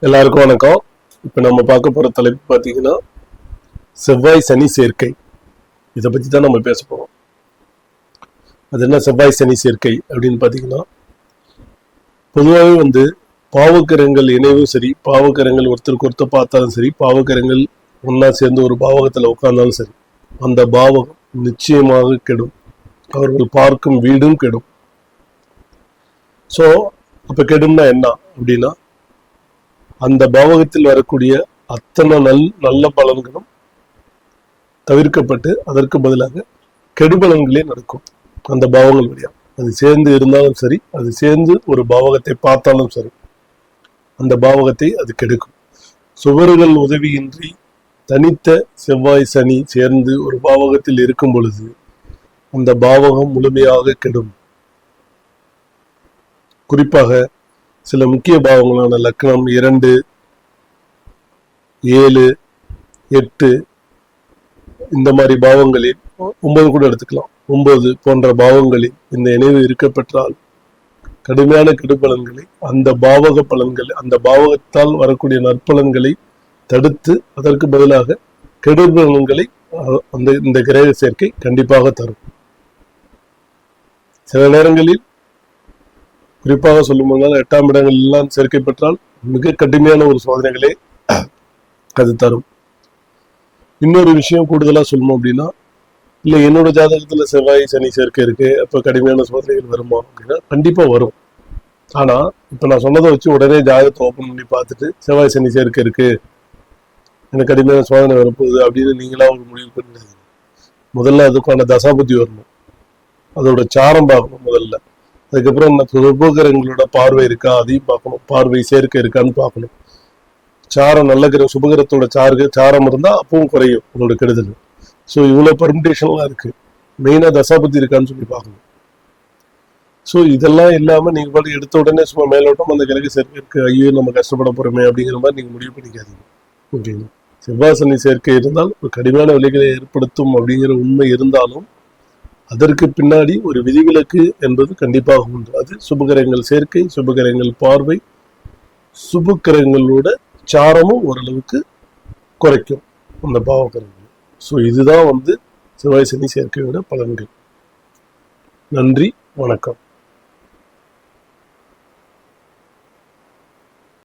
எல்லாருக்கும் வணக்கம். இப்ப நம்ம பார்க்க போற தலைப்பு பாத்தீங்கன்னா செவ்வாய் சனி சேர்க்கை. இதை பத்தி தான் நம்ம பேச போறோம். அது என்ன செவ்வாய் சனி சேர்க்கை அப்படின்னு பாத்தீங்கன்னா, பொதுவாகவே பாவக்கிரகங்கள் இணைவும் சரி, பாவக்கிரகங்கள் ஒருத்தருக்கு ஒருத்தர் பார்த்தாலும் சரி, பாவக்கிரகங்கள் ஒன்னா சேர்ந்து ஒரு பாவகத்துல உட்கார்ந்தாலும் சரி, அந்த பாவகம் நிச்சயமாக கெடும். அவர்கள் பார்க்கும் வீடும் கெடும். சோ அப்ப கெடும்னா என்ன அப்படின்னா, அந்த பாவகத்தில் வரக்கூடிய அத்தனை நல்ல பலன்களும் தவிர்க்கப்பட்டு அதற்கு பதிலாக கெடுபலன்களே நடக்கும். அந்த பாவங்கள் வழியா அது சேர்ந்து இருந்தாலும் சரி, அது சேர்ந்து ஒரு பாவகத்தை பார்த்தாலும் சரி, அந்த பாவகத்தை அது கெடுக்கும். சுவர்கள் உதவியின்றி தனித்த செவ்வாய் சனி சேர்ந்து ஒரு பாவகத்தில் இருக்கும் பொழுது அந்த பாவகம் முழுமையாக கெடும். குறிப்பாக சில முக்கிய பாவங்களான லக்னம் 2, 7, 8 இந்த மாதிரி பாவங்களில் 9 கூட எடுத்துக்கலாம். 9 போன்ற பாவங்களில் இந்த இணைவு இருக்க பெற்றால் கடுமையான கெடுபலன்களை, அந்த பாவக பலன்களை, அந்த பாவகத்தால் வரக்கூடிய நற்பலன்களை தடுத்து அதற்கு பதிலாக கெடுபலன்களை இந்த கிரக சேர்க்கை கண்டிப்பாக தரும். சில நேரங்களில் குறிப்பாக சொல்லும் போது 8ஆம் இடங்கள் எல்லாம் சேர்க்கை பெற்றால் மிக கடுமையான ஒரு சோதனைகளை அது தரும். இன்னொரு விஷயம் கூடுதலா சொல்லணும் அப்படின்னா, இல்ல என்னோட ஜாதகத்துல செவ்வாய் சனி சேர்க்கை இருக்கு, அப்ப கடுமையான சோதனைகள் வருமா அப்படின்னா கண்டிப்பா வரும். ஆனா இப்ப நான் சொன்னதை வச்சு உடனே ஜாதகத்தை ஓபன் பண்ணி பார்த்துட்டு செவ்வாய் சனி சேர்க்கை இருக்கு, எனக்கு கடுமையான சோதனை வரப்போகுது அப்படின்னு நீங்களா ஒரு முடிவு பண்ணாதீங்க. முதல்ல அதுக்கான தசாபுத்தி வரணும், அதோட சாரம் பார்க்கணும் முதல்ல. அதுக்கப்புறம் சுபகிரகங்களோட பார்வை இருக்கா அதையும் பார்க்கணும், பார்வை சேர்க்கை இருக்கான்னு பார்க்கணும். சாரம் நல்ல கிரகம் சுபகிரகத்தோட சாரம் இருந்தா அப்பவும் குறையும் உங்களோட கெடுதல். ஸோ இவ்வளவு பர்மிடேஷன்லாம் இருக்கு. மெயினா தசாபுத்தி இருக்கான்னு சொல்லி பார்க்கணும். ஸோ இதெல்லாம் இல்லாம நீங்க பாட்டு எடுத்த உடனே சும்மா மேலோட்டம் அந்த கிரக சேர்க்கை இருக்கு, ஐயோ நம்ம கஷ்டப்பட போறோமே அப்படிங்கிற மாதிரி நீங்க முடிவு பண்ணிக்காதீங்க. ஓகேங்களா? செவ்வாய் சனி சேர்க்கை இருந்தால் ஒரு கடுமையான விலைகளை ஏற்படுத்தும் அப்படிங்கிற உண்மை இருந்தாலும் அதற்கு பின்னாடி ஒரு விதிவிலக்கு என்பது கண்டிப்பாக உண்டு. அது சுபகிரகங்கள் சேர்க்கை, சுபகிரகங்கள் பார்வை, சுபகிரகங்களோட சாரமும் ஓரளவுக்கு குறைக்கும் அந்த பாவகிரகங்கள். ஸோ இதுதான் செவ்வாய் சனி சேர்க்கையோட பலன்கள். நன்றி, வணக்கம்.